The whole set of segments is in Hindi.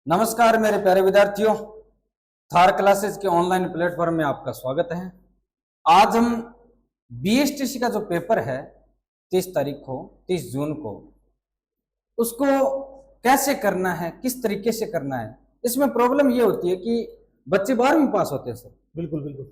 नमस्कार मेरे प्यारे विद्यार्थियों, थार क्लासेस के ऑनलाइन प्लेटफॉर्म में आपका स्वागत है। आज हम बीएसटीसी का जो पेपर है 30 जून को उसको कैसे करना है, किस तरीके से करना है। इसमें प्रॉब्लम ये होती है कि बच्चे 12वीं पास होते हैं सर। बिल्कुल बिल्कुल।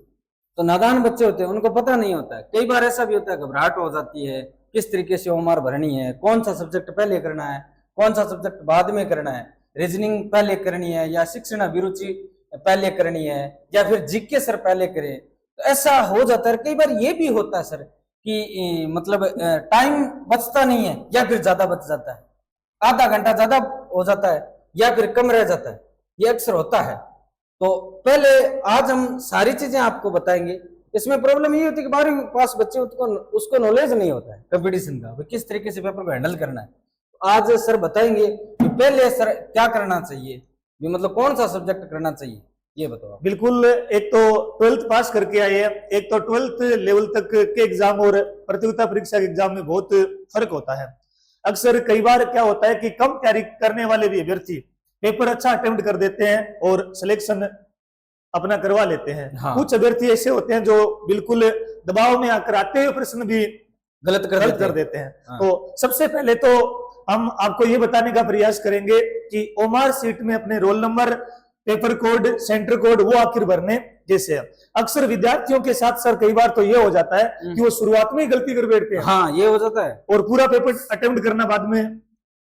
तो नादान बच्चे होते हैं, उनको पता नहीं होता है। कई बार ऐसा भी होता है, घबराहट हो जाती है, किस तरीके से ओमार भरनी है, कौन सा सब्जेक्ट पहले करना है, कौन सा सब्जेक्ट बाद में करना है, रीजनिंग पहले करनी है या शिक्षण अभिरुचि पहले करनी है या फिर जीके सर पहले करें। तो ऐसा हो जाता है। कई बार ये भी होता है सर कि मतलब टाइम बचता नहीं है या फिर ज्यादा बच जाता है, आधा घंटा ज्यादा हो जाता है या फिर कम रह जाता है, ये अक्सर होता है। तो पहले आज हम सारी चीजें आपको बताएंगे। इसमें प्रॉब्लम ये होती है कि 12वीं पास बच्चे उसको नॉलेज नहीं होता है कंपटीशन का, किस तरीके से पेपर को हैंडल करना है। आज सर बताएंगे कि पहले सर क्या करना चाहिए, मतलब कौन सा सब्जेक्ट करना चाहिए, ये बताओ। बिल्कुल, एक तो 12th पास करके आए हैं, एक तो 12th लेवल तक के एग्जाम और प्रतियोगिता परीक्षा के एग्जाम में बहुत फर्क होता है। अक्सर कई बार क्या होता है कि कम तैयारी करने वाले भी अभ्यर्थी पेपर अच्छा अटेम्प्ट कर देते हैं और सिलेक्शन अपना करवा लेते हैं। हाँ। कुछ अभ्यर्थी ऐसे होते हैं जो बिल्कुल दबाव में आकर आते हुए प्रश्न भी गलत कर देते हैं। हाँ। तो सबसे पहले तो हम आपको ये बताने का प्रयास करेंगे कि ओमार सीट में अपने roll number, paper code, centre code वो आखिर भरने जैसे अक्सर विद्यार्थियों के साथ सर कई बार तो ये हो जाता है कि वो शुरुआत में ही गलती कर बैठते हैं। हाँ, ये हो जाता है और पूरा पेपर अटेम्प्ट करना बाद में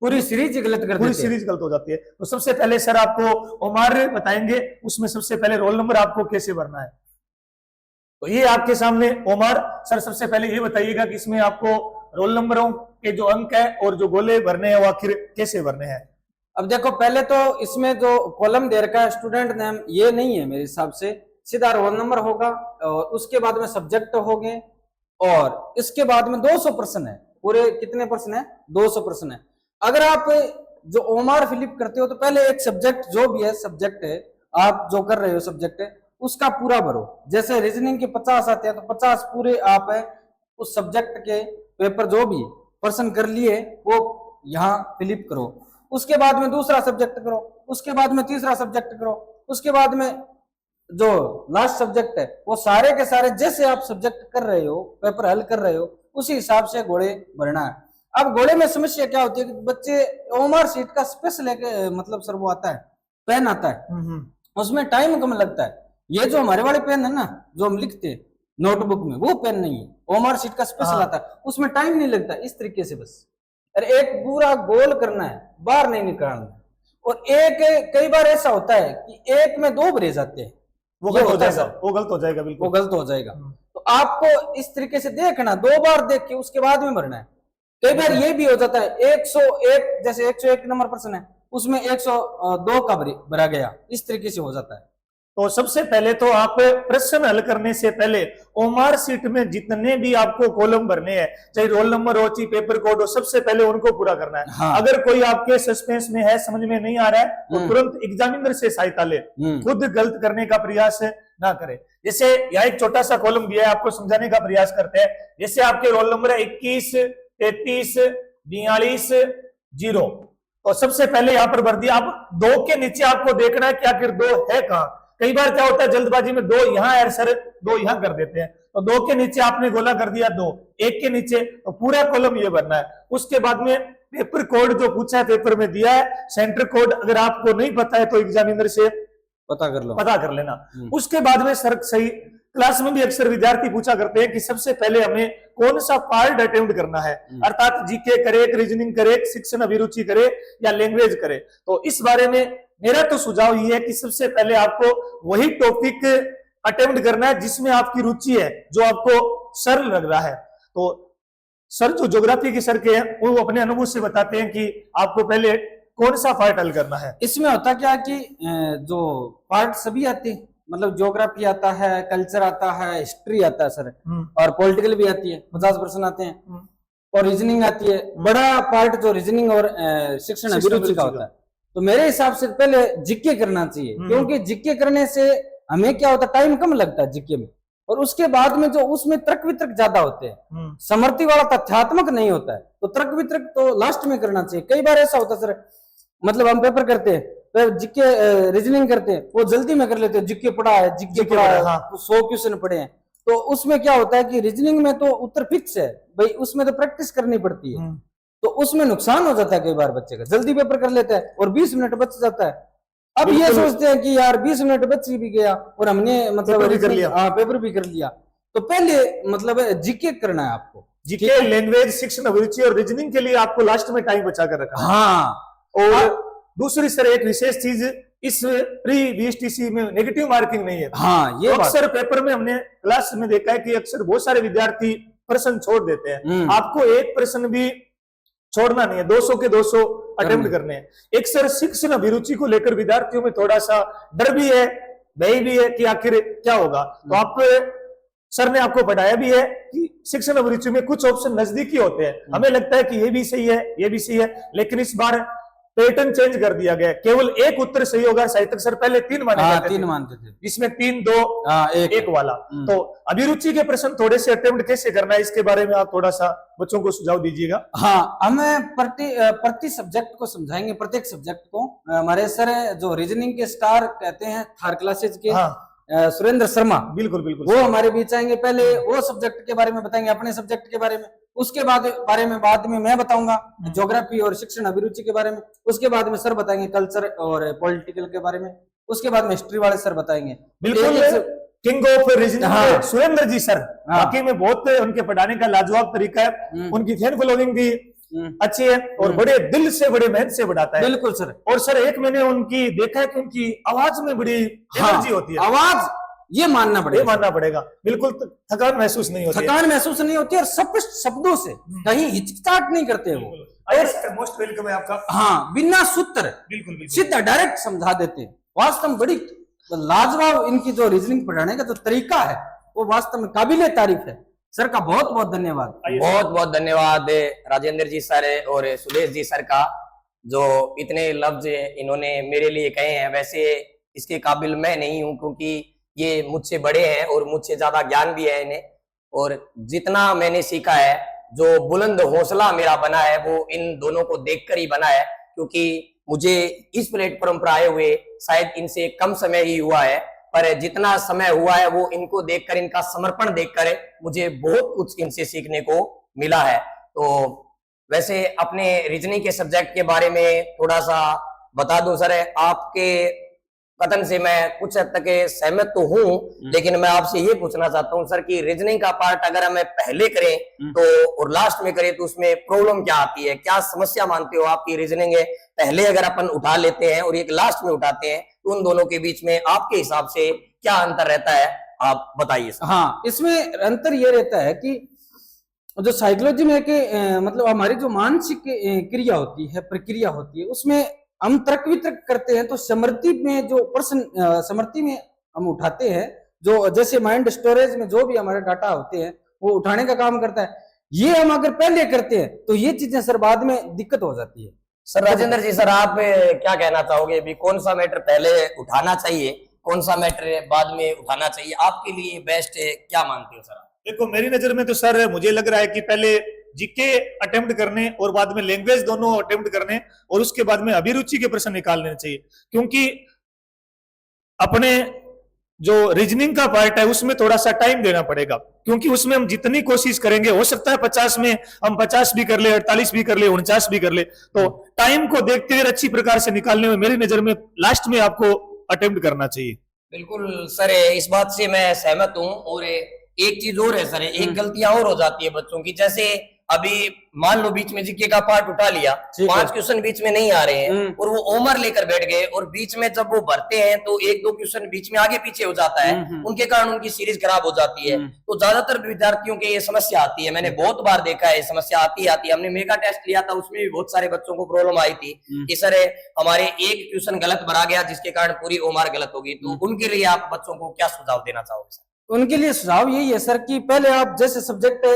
पूरी सीरीज गलत कर देते हैं। पूरी सीरीज गलत हो जाती है। तो सबसे पहले सर आपको ओमार बताएंगे, उसमें सबसे पहले रोल नंबर आपको कैसे भरना है। तो ये आपके सामने ओमार सर, सबसे पहले ये बताइएगा कि इसमें आपको रोल नंबरों के जो अंक है और जो गोले भरने हैं वो आखिर कैसे भरने हैं। अब देखो, पहले तो इसमें जो कॉलम दे रखा है स्टूडेंट नेम, ये नहीं है मेरे हिसाब से, सीधा रोल नंबर होगा और उसके बाद में सब्जेक्ट होंगे और इसके बाद में 200 प्रश्न है। पूरे कितने प्रश्न है? 200 प्रश्न है। अगर आप जो ओमार फिलिप करते हो तो पहले एक सब्जेक्ट जो भी है, सब्जेक्ट है आप जो कर रहे हो सब्जेक्ट है उसका पूरा भरो। जैसे रीजनिंग के 50 आते हैं तो 50 पूरे आप है उस सब्जेक्ट के पेपर जो भी प्रश्न कर लिए वो यहाँ फिलिप करो। उसके बाद में दूसरा सब्जेक्ट करो, उसके बाद में तीसरा सब्जेक्ट करो, उसके बाद में जो लास्ट सब्जेक्ट है वो सारे के सारे जैसे आप सब्जेक्ट कर रहे हो, पेपर हल कर रहे हो, उसी हिसाब से घोड़े भरना है। अब घोड़े में समस्या क्या होती है कि बच्चे ओमार सीट का स्पेशल मतलब सर वो आता है, पेन आता है, उसमें टाइम कम लगता है। ये जो हमारे वाले पेन है ना जो हम लिखते हैं नोटबुक में, वो पेन नहीं है, ओमार सीट का स्पेशल आता है, उसमें टाइम नहीं लगता। इस तरीके से बस अरे एक पूरा गोल करना है, बाहर नहीं निकालना। और एक कई बार ऐसा होता है कि एक में 2 भरे जाते हैं, वो गलत हो जाएगा, वो गलत हो जाएगा, बिल्कुल वो गलत हो जाएगा। तो आपको इस तरीके से देखना, 2 बार देख के उसके बाद में भरना है। कई बार ये भी हो जाता है 101, जैसे 101 नंबर प्रश्न है उसमें 102 का भरा गया, इस तरीके से हो जाता है। तो सबसे पहले तो आप प्रश्न हल करने से पहले ओमार सीट में जितने भी आपको कॉलम भरने हैं, चाहे रोल नंबर हो चाहे पेपर कोड हो, सबसे पहले उनको पूरा करना है। हाँ। अगर कोई आपके सस्पेंस में है, समझ में नहीं आ रहा है तो तुरंत एग्जामिनर से सहायता ले, खुद गलत करने का प्रयास ना करे। जैसे यहाँ एक छोटा सा कॉलम दिया है, आपको समझाने का प्रयास करते हैं। जैसे आपके रोल नंबर है 21, 33, 42, 0, तो सबसे पहले यहाँ पर भर दिया। आप 2 के नीचे आपको देखना है कि आखिर 2 है कहाँ। कई बार क्या होता है जल्दबाजी में 2 यहाँ है सर, 2 यहाँ कर देते हैं, तो 2 के नीचे आपने गोला कर दिया 2, 1 के नीचे, तो पूरा कॉलम ये भरना है। उसके बाद में पेपर कोड जो पूछा है पेपर में दिया है, सेंटर कोड अगर आपको नहीं पता है तो एग्जामिनर से पता कर लेना। उसके बाद में सर सही क्लास में भी अक्सर विद्यार्थी पूछा करते हैं कि सबसे पहले हमें कौन सा पार्ट अटेम्प्ट करना है, अर्थात जीके करे, रीजनिंग करे, शिक्षण अभिरुचि करे या लैंग्वेज करे। तो इस बारे में मेरा तो सुझाव ये है कि सबसे पहले आपको वही टॉपिक अटेम्प्ट करना है जिसमें आपकी रुचि है, जो आपको सरल लग रहा है। तो सर जो ज्योग्राफी के सर के हैं वो अपने अनुभव से बताते हैं कि आपको पहले कौन सा पार्ट हल करना है। इसमें होता क्या कि जो पार्ट सभी आते हैं, मतलब ज्योग्राफी आता है, कल्चर आता है, हिस्ट्री आता है सर, और पॉलिटिकल भी आती है, 50 प्रश्न आते हैं, और रीजनिंग आती है। बड़ा पार्ट जो रीजनिंग और शिक्षण अभिरुचि का होता है। तो मेरे हिसाब से पहले जीके करना चाहिए, क्योंकि जीके करने से हमें क्या होता है, टाइम कम लगता है जीके में, और उसके बाद में जो उसमें तर्क वितर्क ज्यादा होते हैं, समर्थी वाला तथ्यात्मक नहीं होता है, तो तर्क वितर्क तो लास्ट में करना चाहिए। कई बार ऐसा होता है सर, मतलब हम पेपर करते हैं फिर जीके रीजनिंग करते हैं वो जल्दी में कर लेते हैं, जीके पढ़ा है, जीके पढ़ा है, हाँ। तो 100 क्वेश्चन पढ़े हैं। तो उसमें क्या होता है कि रीजनिंग में तो उत्तर फिक्स है भाई, उसमें तो प्रैक्टिस करनी पड़ती है, तो उसमें नुकसान हो जाता है कई बार बच्चे का, जल्दी पेपर कर लेता है और 20 मिनट बच जाता है। अब ये सोचते हैं कि यार 20 मिनट बच भी गया और हमने मतलब पेपर भी कर लिया। हाँ पेपर भी कर लिया। तो पहले मतलब जीके करना है आपको, जीके, लैंग्वेज, शिक्षण अभिरुचि और रीजनिंग के लिए आपको लास्ट में टाइम बचा कर रखा। हाँ। और दूसरी सर एक विशेष चीज, इस प्री बीएसटीसी में नेगेटिव मार्किंग नहीं है। हाँ ये अक्सर पेपर में हमने क्लास में देखा है कि अक्सर बहुत सारे विद्यार्थी प्रश्न छोड़ देते हैं। आपको एक प्रश्न भी छोड़ना नहीं है, 200 के 200 अटेम्प्ट करने हैं। एक सर शिक्षण अभिरुचि को लेकर विद्यार्थियों में थोड़ा सा डर भी है, भय भी है कि आखिर क्या होगा। तो आप सर ने आपको बताया भी है कि शिक्षण अभिरुचि में कुछ ऑप्शन नजदीकी होते हैं, हमें लगता है कि ये भी सही है, ये भी सही है, लेकिन इस बार पैटर्न चेंज कर दिया गया, केवल एक उत्तर सही होगा। साहित्य सर पहले 3 माने जाते थे, 3 मानते थे, जिसमें 3 2 1 वाला। तो अभिरुचि के प्रश्न थोड़े से अटेम्प्ट कैसे करना है, इसके बारे में आप थोड़ा सा बच्चों को सुझाव दीजिएगा। हाँ, हमें प्रति सब्जेक्ट को समझाएंगे, प्रत्येक सब्जेक्ट को। हमारे सर जो रीजनिंग के स्टार कहते हैं थर्ड क्लासेज के, हाँ। सुरेंद्र शर्मा, बिल्कुल बिल्कुल, वो हमारे बीच आएंगे। पहले वो सब्जेक्ट के बारे में बताएंगे, अपने सब्जेक्ट के बारे में, उसके बाद में मैं बताऊंगा ज्योग्राफी और शिक्षण अभिरुचि के बारे में, उसके बाद में सर बताएंगे कल्चर और पॉलिटिकल के बारे में, उसके बाद में हिस्ट्री वाले सर बताएंगे। बिल्कुल king of reasoning Surendra ji sir, बाकी में बहुत उनके पढ़ाने का लाजवाब तरीका है, उनकी फैन फॉलोइंग भी अच्छी है और बड़े दिल से, बड़े मेहनत से बढ़ाता है। बिल्कुल सर। और सर एक मैंने उनकी देखा है कि उनकी आवाज में बड़ी एनर्जी होती है, आवाज ये मानना पड़ेगा, बिल्कुल थकान महसूस नहीं होती, और स्पष्ट शब्दों से, कहीं हिचकिचाहट नहीं करते वो, और मोस्ट वेलकम है आपका। हाँ, बिना सूत्र, बिल्कुल सीधा डायरेक्ट समझा देते हैं। वास्तव में बड़ी लाजवाब इनकी जो रीजनिंग पढ़ाने का जो तरीका है वो वास्तव में काबिले तारीफ है। सर का बहुत बहुत धन्यवाद। बहुत बहुत धन्यवाद राजेंद्र जी सर और सुदेश जी सर का, जो इतने लफ्ज इन्होंने मेरे लिए कहे हैं। वैसे इसके काबिल मैं नहीं हूं, क्योंकि ये मुझसे बड़े हैं और मुझसे ज्यादा ज्ञान भी है इन्हें, और जितना मैंने सीखा है, जो बुलंद हौसला मेरा बना है, वो इन दोनों को देखकर ही बना है। क्योंकि मुझे इस प्लेटफॉर्म पर आए हुए शायद इनसे कम समय ही हुआ है, पर जितना समय हुआ है वो इनको देखकर, इनका समर्पण देखकर मुझे बहुत कुछ इनसे सीखने को मिला है। तो वैसे अपने रीजनिंग के सब्जेक्ट के बारे में थोड़ा सा बता दूं सर, आपके कथन से मैं कुछ हद तक सहमत तो हूं, लेकिन मैं आपसे ये पूछना चाहता हूं सर कि रीजनिंग का पार्ट अगर हमें पहले करें तो और लास्ट में करें तो उसमें प्रॉब्लम क्या आती है, क्या समस्या मानते हो आपकी? रीजनिंग है पहले अगर अपन उठा लेते हैं और एक लास्ट में उठाते हैं, तो उन दोनों के बीच में आपके हिसाब से क्या अंतर रहता है, आप बताइए सर। हाँ, इसमें अंतर ये रहता है कि जो साइकोलॉजी में मतलब हमारी जो मानसिक क्रिया होती है, प्रक्रिया होती है, उसमें हम तर्क वितर्क करते हैं। तो स्मृति में जो प्रश्न स्मृति में हम उठाते हैं, जो जैसे माइंड स्टोरेज में जो भी हमारे डाटा होते हैं वो उठाने का काम करता है। ये हम अगर पहले करते हैं तो ये चीजें सर बाद में दिक्कत हो जाती है। सर राजेंद्र जी सर, आप क्या कहना चाहोगे भी, कौन सा मैटर पहले उठाना चाहिए, कौन सा मैटर बाद में उठाना चाहिए, आपके लिए बेस्ट क्या मानते हो सर? देखो मेरी नजर में तो सर मुझे लग रहा है कि पहले जीके अटेम्प्ट करने और बाद में लैंग्वेज दोनों अटेम्प्ट करने और उसके बाद में अभिरुचि के प्रश्न निकाल लेने चाहिए। क्योंकि अपने जो रीजनिंग का पार्ट है उसमें थोड़ा सा टाइम देना पड़ेगा, क्योंकि उसमें हम जितनी कोशिश करेंगे, हो सकता है 50 में हम 50 भी कर ले, 48 भी कर ले, 49 भी कर ले, तो टाइम को देखते हुए अच्छी प्रकार से निकालने में मेरी नजर में लास्ट में आपको अटेम्प्ट करना चाहिए। बिल्कुल सर, इस बात से मैं सहमत हूँ। और एक चीज और है सर, एक गलतियां और हो जाती है बच्चों की। जैसे अभी मान लो बीच में जीके का पार्ट उठा लिया, 5 क्वेश्चन बीच में नहीं आ रहे हैं और वो ओमर लेकर बैठ गए, और बीच में जब वो भरते हैं तो 1-2 क्वेश्चन बीच में आगे पीछे हो जाता है, उनके कारण उनकी सीरीज खराब हो जाती है। तो ज्यादातर विद्यार्थियों के ये समस्या आती है, मैंने बहुत बार देखा है समस्या आती है। हमने मेगा टेस्ट लिया था, उसमें भी बहुत सारे बच्चों को प्रॉब्लम आई थी कि सर हमारे एक क्वेश्चन गलत भरा गया जिसके कारण पूरी ओमर गलत होगी। तो उनके लिए आप बच्चों को क्या सुझाव देना चाहोगे सर? उनके लिए सुझाव यही है सर कि पहले आप जैसे सब्जेक्ट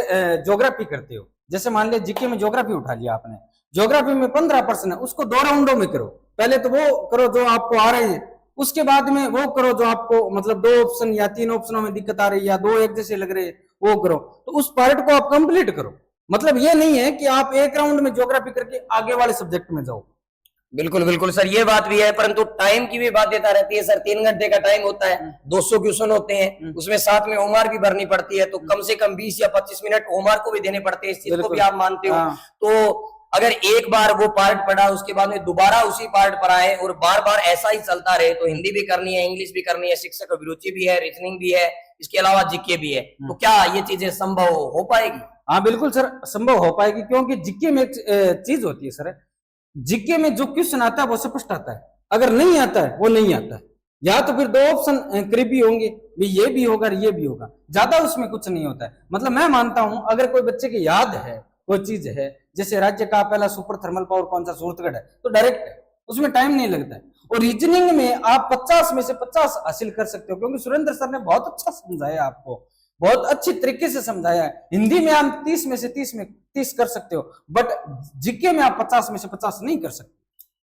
ज्योग्राफी करते हो, जैसे मान लिया जीके में ज्योग्राफी उठा लिया आपने, ज्योग्राफी में 15 प्रश्न है, उसको 2 राउंडों में करो। पहले तो वो करो जो आपको आ रहे हैं, उसके बाद में वो करो जो आपको मतलब 2 ऑप्शन या 3 ऑप्शनों में दिक्कत आ रही है या 2 एक जैसे लग रहे हैं, वो करो। तो उस पार्ट को आप कंप्लीट करो। मतलब ये नहीं है कि आप एक राउंड में ज्योग्राफी करके आगे वाले सब्जेक्ट में जाओ, बिल्कुल बिल्कुल सर, ये बात भी है, परंतु टाइम की भी बाध्यता रहती है सर। 3 घंटे का टाइम होता है, 200 क्वेश्चन होते हैं, उसमें साथ में होमवर्क भी भरनी पड़ती है, तो कम से कम 20 या 25 मिनट होमवर्क को भी देने पड़ते हैं। इस चीज को भी आप मानते हो? तो अगर एक बार वो पार्ट पढ़ा, उसके बाद में दोबारा उसी पार्ट पढ़ाए और बार बार ऐसा ही चलता रहे, तो हिंदी भी करनी है, इंग्लिश भी करनी है, शिक्षक अभिरुचि भी है, रीजनिंग भी है, इसके अलावा जीके भी है, तो क्या ये चीजें संभव हो पाएगी? हाँ बिल्कुल सर, संभव हो पाएगी, क्योंकि जीके में एक चीज होती है सर, जीके में जो क्वेश्चन आता है वो स्पष्ट आता है, अगर नहीं आता है वो नहीं आता है, या तो फिर 2 ऑप्शन करीबी होंगे, ये भी होगा और ये भी होगा, ज्यादा उसमें कुछ नहीं होता है। मतलब मैं मानता हूं अगर कोई बच्चे की याद है कोई चीज है, जैसे राज्य का पहला सुपर थर्मल पावर कौन सा, सूरतगढ़ है, तो डायरेक्ट है, उसमें टाइम नहीं लगता है। और रीजनिंग में आप 50 में से 50 हासिल कर सकते हो, क्योंकि सुरेंद्र सर ने बहुत अच्छा समझाया, आपको बहुत अच्छी तरीके से समझाया है। हिंदी में आप 30 में से 30 कर सकते हो, बट जीके में आप 50 में से 50 नहीं कर सकते।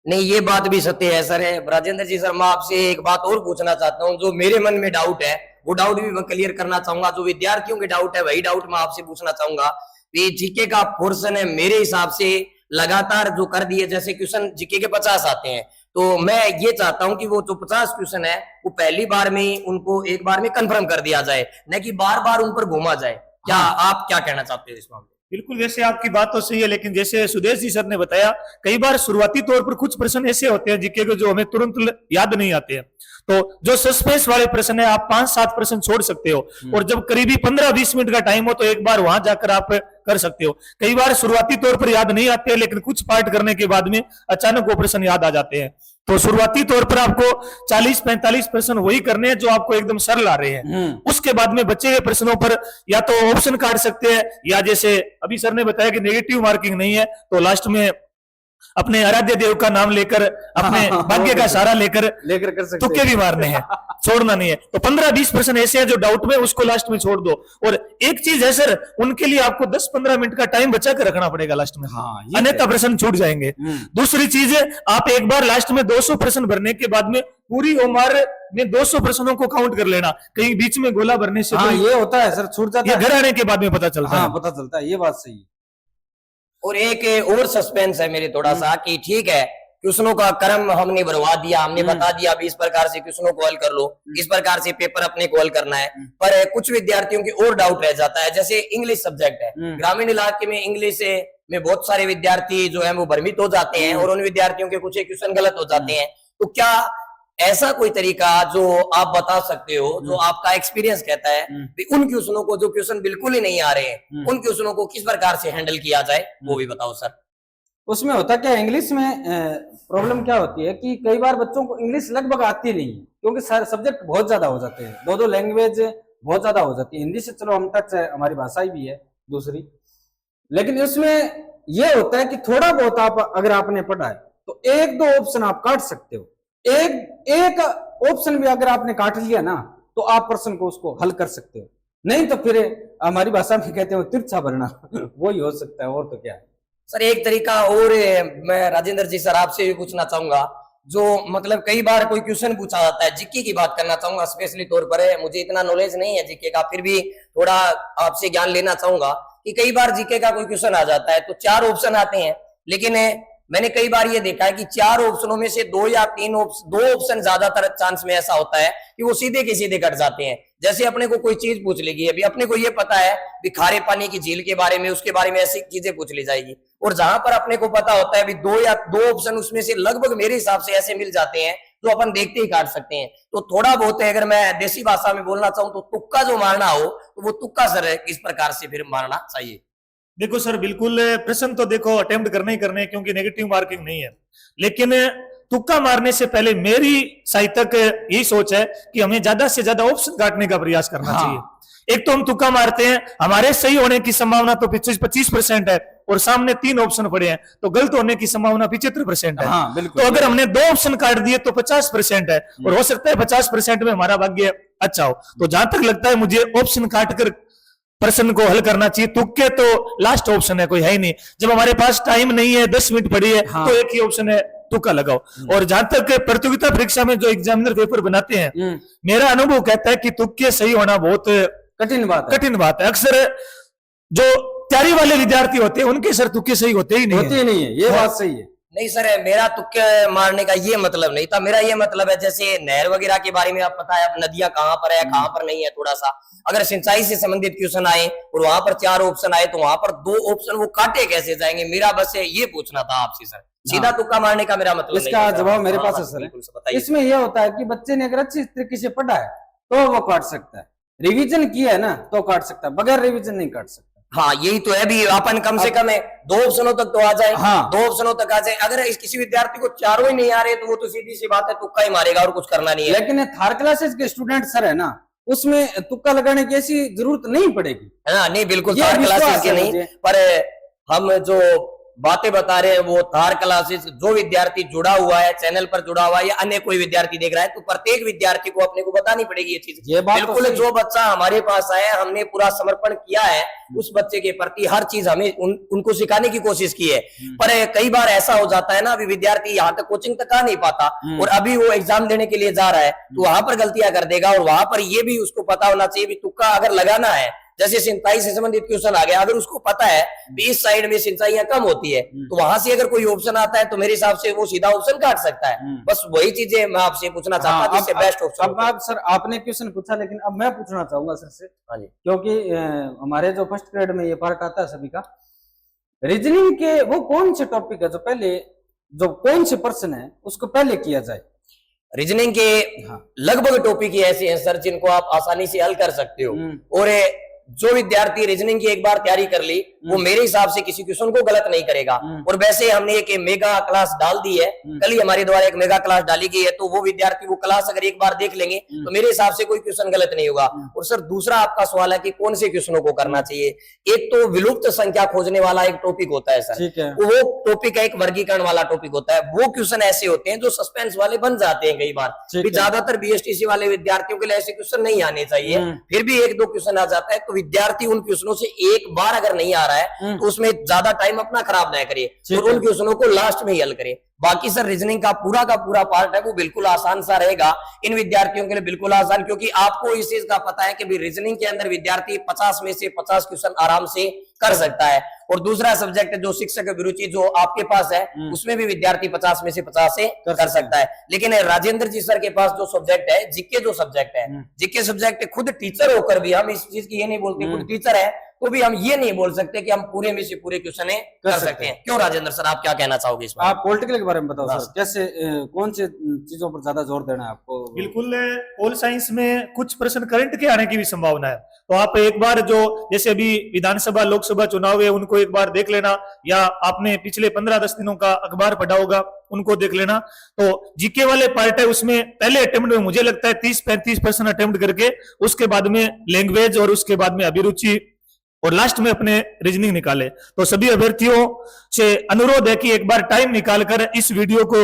नहीं, ये बात भी सत्य है सर। राजेंद्र जी सर, मैं आपसे एक बात और पूछना चाहता हूँ, जो मेरे मन में डाउट है वो डाउट भी मैं क्लियर करना चाहूंगा। जो विद्यार्थियों के डाउट है वही डाउट मैं आपसे पूछना चाहूंगा। जीके का पोर्शन है, मेरे हिसाब से लगातार जो कर दिए, जैसे क्वेश्चन जीके के 50 आते हैं, तो मैं ये चाहता हूं कि वो जो 50 क्वेश्चन है वो पहली बार में ही उनको एक बार में कंफर्म कर दिया जाए, न कि बार बार उन पर घूमा जाए। क्या आप क्या कहना चाहते हो इस मामले? बिल्कुल, वैसे आपकी बात तो सही है, लेकिन जैसे सुदेश जी सर ने बताया, कई बार शुरुआती तौर पर कुछ प्रश्न ऐसे होते हैं जीके के जो हमें तुरंत याद नहीं आते हैं, तो जो सस्पेंस वाले प्रश्न है आप 5-7 प्रश्न छोड़ सकते हो, और जब करीबी 15-20 मिनट का टाइम हो तो एक बार वहां जाकर आप कर सकते हो। कई बार शुरुआती तौर पर याद नहीं आते, लेकिन कुछ पार्ट करने के बाद में अचानक वो प्रश्न याद आ जाते हैं। तो शुरुआती तौर पर आपको 40-45 प्रश्न वही करने हैं जो आपको एकदम सरल आ रहे हैं। उसके बाद में बचे हुए प्रश्नों पर या तो ऑप्शन काट सकते हैं, या जैसे अभी सर ने बताया कि नेगेटिव मार्किंग नहीं है, तो लास्ट में अपने आराध्य देव का नाम लेकर, अपने भाग्य का सहारा लेकर कर सकते, तुक्के भी मारने हैं, छोड़ना नहीं है। तो 15-20 प्रश्न ऐसे हैं जो डाउट में, उसको लास्ट में छोड़ दो। और एक चीज है सर, उनके लिए आपको 10-15 मिनट का टाइम बचा कर रखना पड़ेगा लास्ट में, अन्यथा प्रश्न छूट जाएंगे। दूसरी चीज है, आप एक बार लास्ट में 200 प्रश्न भरने के बाद में पूरी उम्र में 200 प्रश्नों को काउंट कर लेना, कहीं बीच में गोला भरने से ये होता है सर, छूट जाता है, घर आने के बाद में पता चलता है। पता चलता है, ये बात सही है। और एक और सस्पेंस है मेरे थोड़ा सा, कि ठीक है क्वेश्चनों का क्रम हमने भरवा दिया, हमने बता दिया अभी इस प्रकार से क्वेश्चनों को हल कर लो, इस प्रकार से पेपर अपने को हल करना है, पर कुछ विद्यार्थियों की और डाउट रह जाता है। जैसे इंग्लिश सब्जेक्ट है, ग्रामीण इलाके में इंग्लिश में बहुत सारे विद्यार्थी जो है वो भ्रमित हो जाते हैं, और उन विद्यार्थियों के कुछ क्वेश्चन गलत हो जाते हैं। तो क्या ऐसा कोई तरीका जो आप बता सकते हो, जो आपका एक्सपीरियंस कहता है कि उन क्वेश्चनों को, जो क्वेश्चन बिल्कुल ही नहीं आ रहे हैं, उन क्वेश्चनों को किस प्रकार से हैंडल किया जाए, वो भी बताओ सर। उसमें होता क्या, इंग्लिश में प्रॉब्लम क्या होती है कि कई बार बच्चों को इंग्लिश लगभग आती नहीं है, क्योंकि सब्जेक्ट बहुत ज्यादा हो जाते हैं, 2 लैंग्वेज बहुत ज्यादा हो जाती है। हिंदी से चलो हम टच है, हमारी भाषा ही भी है दूसरी, लेकिन इसमें यह होता है कि थोड़ा बहुत आप अगर आपने पढ़ा है तो 1-2 ऑप्शन आप काट सकते हो। एक ऑप्शन भी अगर आपने काट लिया ना, तो आप प्रश्न को उसको हल कर सकते हो, नहीं तो फिर हमारी भाषा में कहते हो तिरछा भरना वो ही हो सकता है, और तो क्या है सर। एक तरीका और मैं राजेंद्र जी सर आपसे भी पूछना चाहूंगा, जो मतलब कई बार कोई क्वेश्चन पूछा जाता है, जीके की बात करना चाहूंगा स्पेशली तौर पर, मुझे इतना नॉलेज नहीं है जीके का, फिर भी थोड़ा आपसे ज्ञान लेना चाहूंगा कि कई बार जीके का कोई क्वेश्चन आ जाता है तो 4 ऑप्शन आते हैं, लेकिन मैंने कई बार ये देखा है कि 4 ऑप्शनों में से 2 या 2 ऑप्शन ज्यादातर चांस में ऐसा होता है कि वो सीधे के सीधे कट जाते हैं। जैसे अपने को कोई चीज पूछ लेगी, अभी अपने को ये पता है कि खारे पानी की झील के बारे में, उसके बारे में ऐसी चीजें पूछ ली जाएगी, और जहां पर अपने को पता होता है अभी 2 ऑप्शन उसमें से लगभग मेरे हिसाब से ऐसे मिल जाते हैं जो अपन देखते ही काट सकते हैं। तो थोड़ा बहुत है, अगर मैं देसी भाषा में बोलना चाहूँ तो तुक्का जो मारना हो, तो वो तुक्का सर किस प्रकार से फिर मारना चाहिए? देखो सर, बिल्कुल प्रश्न तो देखो अटेम्प्ट करने ही करने, क्योंकि नेगेटिव मार्किंग नहीं है, लेकिन तुक्का मारने से पहले मेरी साहित्यक यही सोच है कि हमें ज्यादा से ज्यादा ऑप्शन काटने का प्रयास करना चाहिए। एक तो हम तुक्का मारते हैं, हमारे सही होने की संभावना तो 25% है, और सामने 3 ऑप्शन पड़े हैं, तो गलत होने की संभावना 75% है। तो अगर हमने 2 ऑप्शन काट दिए तो 50% है, और हो सकता है 50% में हमारा भाग्य अच्छा हो। तो जहां तक लगता है मुझे, ऑप्शन काटकर प्रश्न को हल करना चाहिए। तुक्के तो लास्ट ऑप्शन है, कोई है ही नहीं। जब हमारे पास टाइम नहीं है, 10 मिनट पड़ी है, तो एक ही ऑप्शन है, तुक्का लगाओ। और जहां तक प्रतियोगिता परीक्षा में जो एग्जामिनर पेपर बनाते हैं, मेरा अनुभव कहता है कि तुक्के सही होना बहुत कठिन बात है। अक्सर जो तैयारी वाले विद्यार्थी होते हैं उनके सर तुक्के सही होते ही नहीं है। ये बात सही है। नहीं सर, मेरा तुक्के मारने का ये मतलब नहीं था। मेरा ये मतलब है जैसे नहर वगैरह के बारे में आप पता है, अब नदियां कहाँ पर है कहाँ पर नहीं है, थोड़ा सा अगर सिंचाई से संबंधित क्वेश्चन आए और वहां पर 4 ऑप्शन आए तो वहां पर 2 ऑप्शन वो काटे कैसे जाएंगे, मेरा बस ये पूछना था आपसे सर। सीधा तुक्का मारने का मेरा मतलब नहीं इसका था। जवाब मेरे हाँ, पास हाँ, है सर। बिल्कुल सर, बताइए। इसमें यह होता है कि बच्चे ने अगर अच्छी तरीके से पढ़ा है तो वो काट सकता है, रिवीजन किया है ना तो काट सकता है, बगैर रिवीजन नहीं काट सकता। हाँ यही तो है भी, अपन कम से कम है 2 ऑप्शनों तक तो आ जाए। हाँ। 2 ऑप्शनों तक आ जाए। अगर इस किसी विद्यार्थी को चारों ही नहीं आ रहे तो वो तो सीधी सी बात है तुक्का ही मारेगा और कुछ करना नहीं है। लेकिन थर्ड क्लासेस के स्टूडेंट सर है ना, उसमें तुक्का लगाने की ऐसी जरूरत नहीं पड़ेगी। हाँ नहीं बिल्कुल, ये थर्ड विश्वास क्लासेस के है नहीं, मुझे। पर हम जो बातें बता रहे हैं वो थर्ड क्लासेस जो विद्यार्थी जुड़ा हुआ है, चैनल पर जुड़ा हुआ है या अन्य कोई विद्यार्थी देख रहा है, तो प्रत्येक विद्यार्थी को अपने को बतानी पड़ेगी ये चीज। ये बात तो बिल्कुल, सही। जो बच्चा हमारे पास आया, हमने पूरा समर्पण किया है उस बच्चे के प्रति, हर चीज हमें उनको सिखाने की कोशिश की है। पर कई बार ऐसा हो जाता है ना, अभी विद्यार्थी यहाँ तक कोचिंग तक आ नहीं पाता और अभी वो एग्जाम देने के लिए जा रहा है तो वहां पर गलतियां कर देगा। और वहां पर ये भी उसको पता होना चाहिए भी तुक्का अगर लगाना है, जैसे सिंचाई से संबंधित क्वेश्चन आ गया, अगर उसको पता है भी इस साइड में सिंचाइयां कम होती है तो वहां से अगर कोई ऑप्शन आता है तो मेरे हिसाब से वो सीधा ऑप्शन काट सकता है। बस वही चीजें मैं आपसे पूछना चाहता था, जिससे बेस्ट ऑप्शन। अब आप सर आपने क्वेश्चन पूछा, लेकिन अब मैं पूछना चाहूंगा सर से। हाँ जी। क्योंकि हमारे जो फर्स्ट ग्रेड में ये पार्ट आता है सभी का, रीजनिंग के वो कौन से टॉपिक है जो पहले, जो कौन से प्रश्न है उसको पहले किया जाए? रीजनिंग के लगभग टॉपिक ही ऐसे हैं सर जिनको आप आसानी से हल कर सकते हो। और जो विद्यार्थी रीजनिंग की एक बार तैयारी कर ली वो मेरे हिसाब से किसी क्वेश्चन को गलत नहीं करेगा। और वैसे हमने एक मेगा क्लास डाल दी है, कल ही हमारे द्वारा एक मेगा क्लास डाली गई है, तो वो विद्यार्थी वो क्लास अगर एक बार देख लेंगे तो मेरे हिसाब से कोई क्वेश्चन गलत नहीं होगा। और सर दूसरा आपका सवाल है कि कौन से क्वेश्चनों को करना चाहिए। एक तो विलुप्त संख्या खोजने वाला एक टॉपिक होता है सर, ठीक है। वो टॉपिक एक वर्गीकरण वाला टॉपिक होता है। वो क्वेश्चन ऐसे होते हैं जो सस्पेंस वाले बन जाते हैं कई बार, ज्यादातर बीएसटीसी वाले विद्यार्थियों के लिए ऐसे क्वेश्चन नहीं आने चाहिए। फिर भी 1-2 क्वेश्चन आ जाता है तो विद्यार्थी उन क्वेश्चनों से एक बार अगर नहीं आ रहा है तो उसमें ज्यादा टाइम अपना खराब ना करे और उन क्वेश्चनों को लास्ट में ही हल करे। बाकी सर रीजनिंग का पूरा पार्ट है वो बिल्कुल आसान सा रहेगा इन विद्यार्थियों के लिए, बिल्कुल आसान, क्योंकि आपको इस चीज का पता है कि रीजनिंग के अंदर विद्यार्थी 50 में से 50 क्वेश्चन आराम से कर सकता है। और दूसरा सब्जेक्ट जो शिक्षक अभिरुचि जो आपके पास है उसमें भी विद्यार्थी 50 में से 50 से कर सकता है। लेकिन राजेंद्र जी सर के पास जो सब्जेक्ट है, जीके जो सब्जेक्ट है, जीके सब्जेक्ट खुद टीचर होकर भी हम इस चीज की ये नहीं बोलते, खुद टीचर है तो भी हम ये नहीं बोल सकते कि हम पूरे में से पूरे क्वेश्चन कर सकते हैं। क्यों राजेंद्र सर, आप क्या कहना चाहोगे इसमें? आप पॉलिटिकल के बारे में बताओ सर, कैसे कौन से चीजों पर ज्यादा जोर देना है आपको? बिल्कुल, पोल साइंस में कुछ प्रश्न करंट के आने की भी संभावना है, तो आप एक बार जो जैसे अभी विधानसभा लोकसभा चुनाव है उनको एक बार देख लेना, या आपने पिछले 15-10 दिनों का अखबार पढ़ा होगा उनको देख लेना। तो जीके वाले पार्ट है उसमें पहले अटेम्प्ट में मुझे लगता है 30-35 प्रश्न अटेम्प्ट करके उसके बाद में लैंग्वेज और उसके बाद में अभिरुचि और लास्ट में अपने रीजनिंग निकाले। तो सभी अभ्यर्थियों से अनुरोध है कि एक बार टाइम निकालकर इस वीडियो को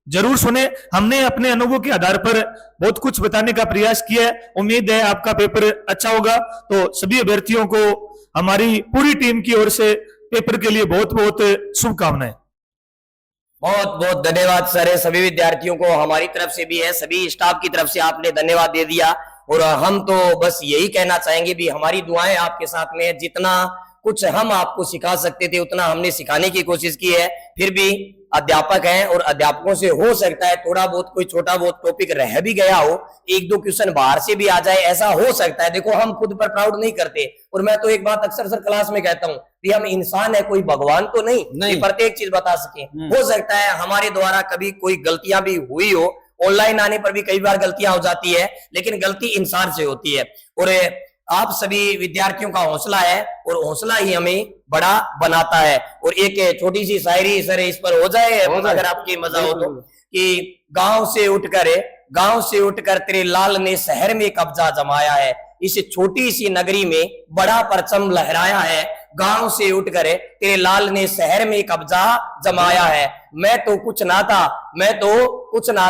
जरूर सुने। हमने अपने अनुभव के आधार पर बहुत कुछ बताने का प्रयास किया है, उम्मीद है आपका पेपर अच्छा होगा। तो सभी अभ्यर्थियों को हमारी पूरी टीम की ओर से पेपर के लिए बहुत बहुत शुभकामनाएं। बहुत बहुत धन्यवाद सर, सभी विद्यार्थियों को हमारी तरफ से भी है, सभी स्टाफ की तरफ से आपने धन्यवाद दे दिया। और हम तो बस यही कहना चाहेंगे भी हमारी दुआएं आपके साथ में है, जितना कुछ हम आपको सिखा सकते थे उतना हमने सिखाने की कोशिश की है। फिर भी अध्यापक हैं और अध्यापकों से हो सकता है थोड़ा बहुत कोई छोटा बहुत टॉपिक रह भी गया हो, 1-2 क्वेश्चन बाहर से भी आ जाए, ऐसा हो सकता है। देखो हम खुद पर प्राउड नहीं करते, और मैं तो एक बात अक्सर सर क्लास में कहता हूँ कि हम इंसान है, कोई भगवान तो नहीं प्रत्येक चीज बता सके। हो सकता है हमारे द्वारा कभी कोई गलतियां भी हुई हो, ऑनलाइन आने पर भी कई बार गलतियां हो जाती है, लेकिन गलती इंसान से होती है। और आप सभी विद्यार्थियों का हौसला है और हौसला ही हमें बड़ा बनाता है। और एक छोटी सी शायरी सर इस पर हो जाए अगर आपकी मजा हो तो, कि गांव से उठकर तेरे लाल ने शहर में कब्जा जमाया है, इस छोटी सी नगरी में बड़ा परचम लहराया है। गांव से उठकर तेरे लाल ने शहर में कब्जा जमाया है, मैं तो कुछ ना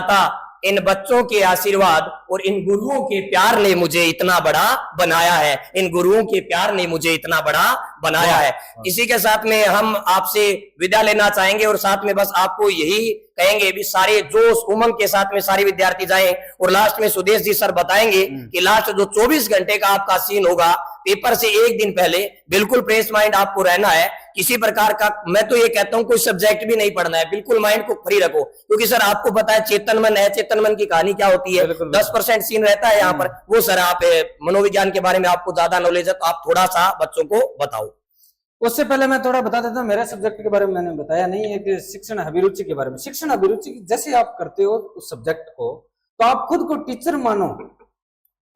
था, इन बच्चों के आशीर्वाद और इन गुरुओं के प्यार ने मुझे इतना बड़ा बनाया है, इन गुरुओं के प्यार ने मुझे इतना बड़ा बनाया है। इसी के साथ में हम आपसे विदा लेना चाहेंगे और साथ में बस आपको यही कहेंगे भी सारे जोश उमंग के साथ में सारे विद्यार्थी जाएं। और लास्ट में सुदेश जी सर बताएंगे कि लास्ट जो 24 घंटे का आपका सीन होगा पेपर से एक दिन पहले बिल्कुल फ्रेश माइंड आपको रहना है। किसी प्रकार का, मैं तो ये कहता हूँ, कोई सब्जेक्ट भी नहीं पढ़ना है, बिल्कुल माइंड को फ्री रखो। क्योंकि सर आपको पता है चेतन मन है, चेतन मन की कहानी क्या होती है, 10% सीन रहता है यहाँ पर। वो सर आप मनोविज्ञान के बारे में आपको ज्यादा नॉलेज है, तो आप थोड़ा सा बच्चों को बताओ। उससे पहले मैं थोड़ा बता देता हूँ, मेरे सब्जेक्ट के बारे में मैंने बताया नहीं है कि शिक्षण अभिरुचि के बारे में। शिक्षण अभिरुचि जैसे आप करते हो उस सब्जेक्ट को, तो आप खुद को टीचर मानो,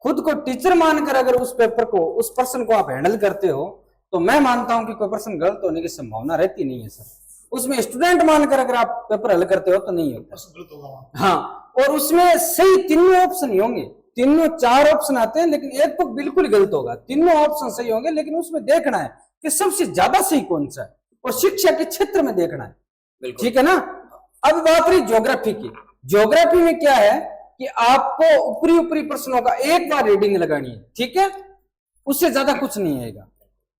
खुद को टीचर मानकर अगर उस पेपर को, उस पर्सन को आप हैंडल करते हो, तो मैं मानता हूं कि कोई पर्सन गलत होने की संभावना रहती नहीं है सर। उसमें स्टूडेंट मानकर अगर आप पेपर हल करते हो तो नहीं होता। हाँ, और उसमें सही तीनों ऑप्शन ही होंगे, तीनों 4 ऑप्शन आते हैं, लेकिन एक तो बिल्कुल गलत होगा। तीनों ऑप्शन सही होंगे, लेकिन उसमें देखना है कि सबसे ज्यादा सही कौन सा है, और शिक्षा के क्षेत्र में देखना है। ठीक है ना। अब बात रही ज्योग्राफी की। ज्योग्राफी में क्या है कि आपको ऊपरी ऊपरी प्रश्नों का एक बार रीडिंग लगानी है, ठीक है, उससे ज्यादा कुछ नहीं आएगा।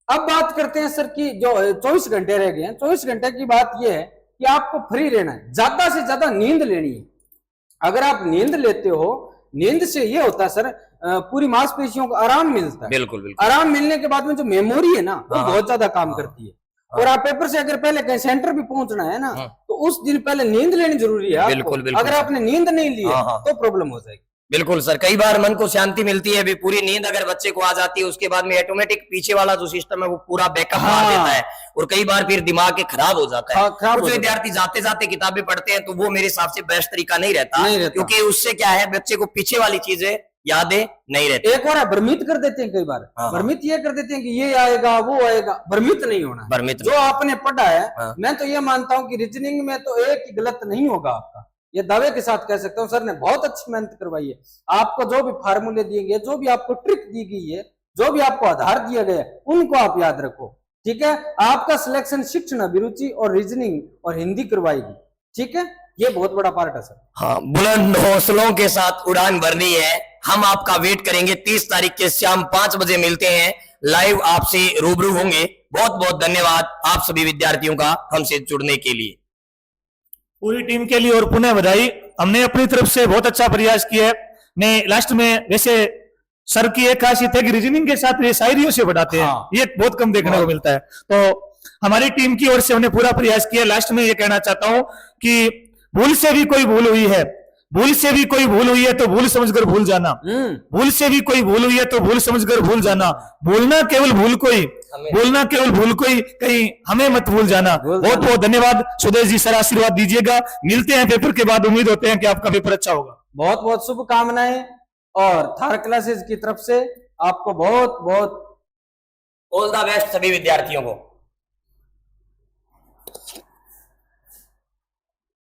अब बात करते हैं सर की जो 24 घंटे रह गए हैं, 24 घंटे की बात यह है कि आपको फ्री रहना है, ज्यादा से ज्यादा नींद लेनी है। अगर आप नींद लेते हो, नींद से ये होता है सर, पूरी मांसपेशियों को आराम मिलता है। बिल्कुल बिल्कुल। आराम मिलने के बाद में जो मेमोरी है ना, वो बहुत ज्यादा काम करती है। और आप पेपर से अगर पहले कहीं सेंटर भी पहुंचना है ना, तो उस दिन पहले नींद लेनी जरूरी है। बिल्कुल बिल्कुल। अगर आपने नींद नहीं ली है तो प्रॉब्लम हो जाएगी। बिल्कुल सर, कई बार मन को शांति मिलती है, पूरी नींद अगर बच्चे को आ जाती है, उसके बाद में ऑटोमेटिक पीछे वाला जो सिस्टम है वो पूरा बैकअप मार देता है, और कई बार फिर दिमाग के खराब हो जाता है। कुछ विद्यार्थी जाते जाते किताबें पढ़ते हैं, तो वो मेरे हिसाब से बेस्ट तरीका नहीं रहता, क्योंकि उससे क्या है, बच्चे को पीछे वाली चीजें यादें नहीं रहती। एक और भ्रमित कर देते हैं, कई बार भ्रमित ये कर देते हैं कि ये आएगा वो आएगा। भ्रमित नहीं होना, भ्रमित जो आपने पढ़ा है। मैं तो ये मानता हूँ कि रीजनिंग में तो एक ही गलत नहीं होगा आपका, ये दावे के साथ कह सकता हूँ। सर ने बहुत अच्छी मेहनत करवाई है। आपको जो भी फार्मूले दिए गए, जो भी आपको ट्रिक दी गई है, जो भी आपको आधार दिया गया है, उनको आप याद रखो। ठीक है, आपका सिलेक्शन शिक्षण अभिरुचि और रीजनिंग और हिंदी करवाएगी। ठीक है, ये बहुत बड़ा पार्ट है सर। हाँ, बुलंद हौसलों के साथ उड़ान भरनी है। हम आपका वेट करेंगे। 30 तारीख के शाम 5 बजे मिलते हैं, लाइव आपसे रूबरू होंगे। बहुत बहुत धन्यवाद आप सभी विद्यार्थियों का हमसे जुड़ने के लिए। पूरी टीम के लिए और पुनः बधाई। हमने अपनी तरफ से बहुत अच्छा प्रयास किया है। मैं लास्ट में, वैसे सर की एक खासियत है कि रीजनिंग के साथ ये शायरियों से बढ़ाते हैं। ये बहुत कम देखने को मिलता है। तो हमारी टीम की ओर से हमने पूरा प्रयास किया। लास्ट में ये कहना चाहता हूं कि भूल से भी कोई भूल हुई है, भूल से भी कोई भूल हुई है तो भूल समझकर भूल जाना, भूल से भी कोई भूल हुई है तो भूल समझकर भूल जाना, भूलना केवल भूल कोई, बोलना केवल भूल कोई, कहीं हमें मत भूल जाना। बहुत बहुत धन्यवाद। सुदेश जी सर आशीर्वाद दीजिएगा। मिलते हैं पेपर के बाद। उम्मीद होते हैं कि आपका पेपर अच्छा होगा। बहुत बहुत शुभकामनाएं, और थार क्लासेस की तरफ से आपको बहुत बहुत ऑल द बेस्ट सभी विद्यार्थियों को।